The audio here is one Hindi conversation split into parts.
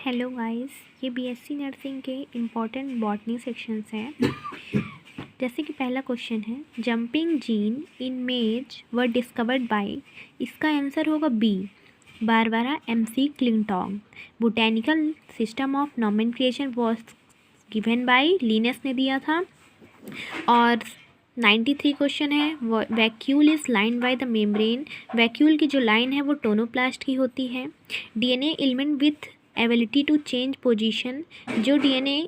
हेलो गाइस, ये बीएससी नर्सिंग के इम्पॉर्टेंट बॉटनी सेक्शंस हैं। जैसे कि पहला क्वेश्चन है, jumping gene in maize were discovered by. इसका आंसर होगा B, Barbara Mc Clintock. Botanical system of nomenclature was given by, Linnaeus ने दिया था। और 93 क्वेश्चन है, vacuole is line by the membrane. Vacuole की जो लाइन है वो टोनोप्लास्ट की होती है। DNA element with ability to change position, जो डीएनए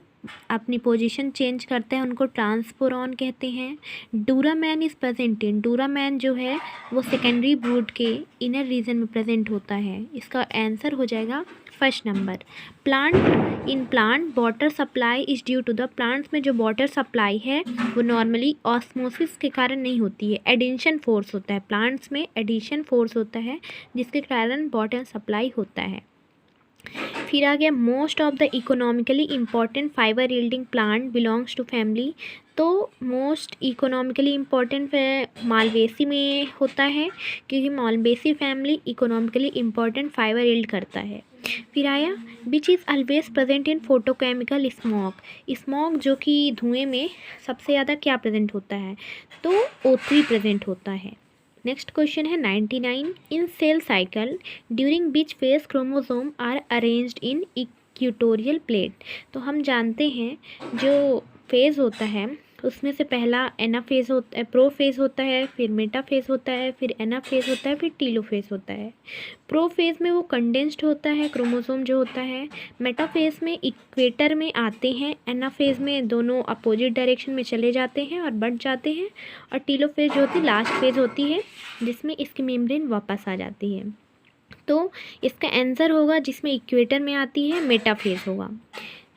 अपनी पोजीशन चेंज करते हैं उनको ट्रांसपोरॉन कहते हैं। डूरामैन इज प्रेजेंट इन, डूरामैन जो है वो सेकेंडरी ब्रूड के इनर रीजन में प्रेजेंट होता है। इसका आंसर हो जाएगा first number. Plant water supply is due to the, plants में जो वाटर सप्लाई है वो नॉर्मली ऑस्मोसिस के कारण नहीं होती है, एडिशन फोर्स होता है। प्लांट्स में एडिशन फोर्स होता है जिसके कारण वाटर सप्लाई होता है। फिर आ गया, most of the economically important fibre yielding plant belongs to family. तो मोस्ट इकोनॉमिकली इम्पॉर्टेंट मालवेसी में होता है, क्योंकि Malvaceae family economically important fibre yield करता है। फिर आया, which is always present in photochemical smoke. Smoke जो कि धुएं में सबसे ज़्यादा क्या प्रेजेंट होता है, तो O3 प्रेजेंट होता है। नेक्स्ट क्वेश्चन है 99, in cell cycle during which phase chromosome are arranged in equatorial plate. तो हम जानते हैं जो फेज़ होता है उसमें से पहला एनाफेज होता है, प्रोफेज होता है, फिर मेटाफेज होता है, फिर एनाफेज होता है, फिर टीलोफेज होता है। प्रोफेज में वो कंडेंस्ड होता है क्रोमोसोम जो होता है। मेटाफेज में इक्वेटर में आते हैं, एनाफेज में दोनों अपोजिट डायरेक्शन में चले जाते हैं और बढ़ जाते हैं, और टीलोफेज जो होती है लास्ट फेज होती है जिसमें इसकी मेम्ब्रेन वापस आ जाती है। तो इसका आंसर होगा जिसमें इक्वेटर में आती है मेटाफेज होगा।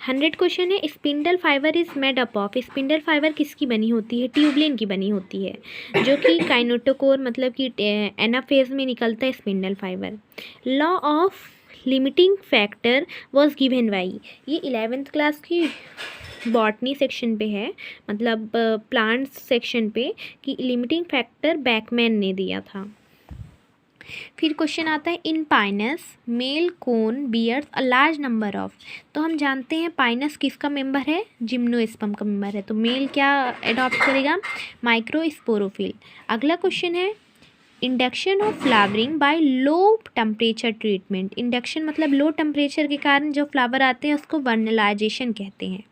100 क्वेश्चन है, spindle fibre is made up of. Spindle fibre किसकी बनी होती है, ट्यूबलिन की बनी होती है, जो कि काइनेटोकोर मतलब कि एनाफेज में निकलता है spindle fibre. Law of limiting factor was given by, ये 11th क्लास की बॉटनी सेक्शन पे है, मतलब प्लांट्स सेक्शन पे, कि लिमिटिंग फैक्टर बैकमैन ने दिया था। फिर क्वेश्चन आता है, in Pinus male cone bears a large number of. तो हम जानते हैं पाइनस किसका मेंबर है, जिम्नोस्पर्म का मेंबर है, तो मेल क्या अडॉप्ट करेगा, माइक्रोस्पोरोफिल। अगला क्वेश्चन है, induction of flowering by low temperature treatment. Induction मतलब लो टेम्परेचर के कारण जो फ्लावर आते हैं उसको वर्नलाइजेशन कहते हैं।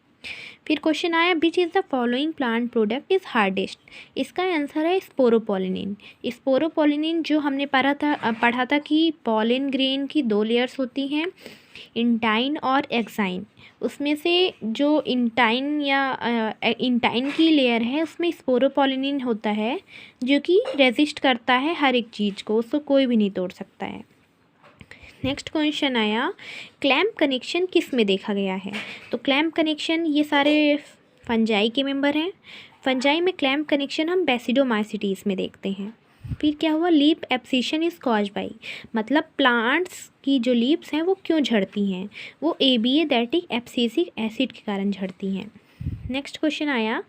फिर क्वेश्चन आया, which is the following plant product is hardest. इसका आंसर है स्पोरोपोलिनिन। स्पोरोपोलिनिन जो हमने पढ़ा था कि पॉलिन ग्रेन की 2 लेयर्स होती हैं, इंटाइन और एक्साइन। उसमें से जो इंटाइन की लेयर है उसमें स्पोरोपोलिनिन होता है, जो कि रेजिस्ट करता है हर एक चीज़ को, उसको कोई भी नहीं तोड़ सकता है। नेक्स्ट क्वेश्चन आया, क्लैम्प कनेक्शन किस में देखा गया है। तो क्लैम्प कनेक्शन ये सारे फंजाई के मेंबर हैं। फंजाई में क्लैम्प कनेक्शन हम बेसिडोमाइसिटीज में देखते हैं। फिर क्या हुआ, leaf abscission is caused by, मतलब प्लांट्स की जो लीप्स हैं वो क्यों झड़ती हैं, वो ABA दैटिक एब्सिसिक एसिड के कारण झड़ती हैं। नेक्स्ट क्वेश्चन आया,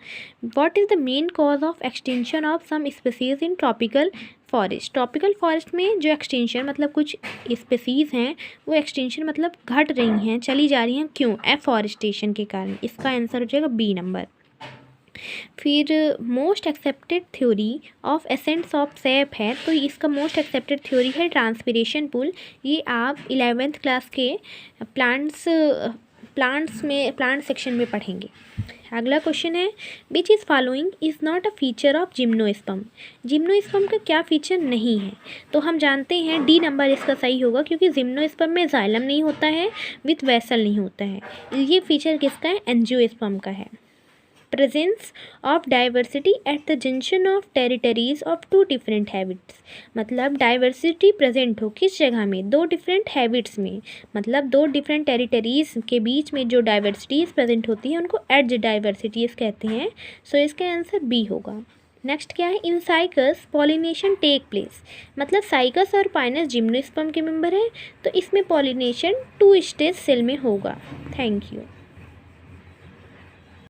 what is the main cause of extension of some species in tropical forest. Tropical forest में जो एक्सटेंशन मतलब कुछ स्पीसीज़ हैं वो एक्सटेंशन मतलब घट रही हैं, चली जा रही हैं, क्यों, एफॉरेस्टेशन के कारण। इसका आंसर हो जाएगा B नंबर। फिर most accepted theory of ascents of SAP है, तो इसका मोस्ट एक्सेप्टेड थ्योरी है ट्रांसपिरेशन पुल। ये आप 11th क्लास के प्लांट सेक्शन में पढ़ेंगे। अगला क्वेश्चन है, which is following is not a feature of gymnosperm. Gymnosperm का क्या फीचर नहीं है, तो हम जानते हैं D नंबर इसका सही होगा, क्योंकि जिम्नोस्पर्म में जाइलम नहीं होता है, विथ वेसल नहीं होता है। ये फीचर किसका है, एंजियोस्पर्म का है। Presence of diversity at the junction of territories of 2 different habits, मतलब डाइवर्सिटी प्रेजेंट हो किस जगह में, 2 डिफरेंट हैबिट्स में, मतलब 2 डिफरेंट टेरिटरीज के बीच में जो डाइवर्सिटीज़ प्रेजेंट होती हैं उनको एडज डाइवर्सिटीज़ कहते हैं। सो इसका आंसर B होगा। नेक्स्ट क्या है, in Cycas pollination take place, मतलब साइकस और पाइनस जिम्नोस्पर्म के मेंबर हैं, तो इसमें पॉलिनेशन 2 स्टेज सेल में होगा। Thank you.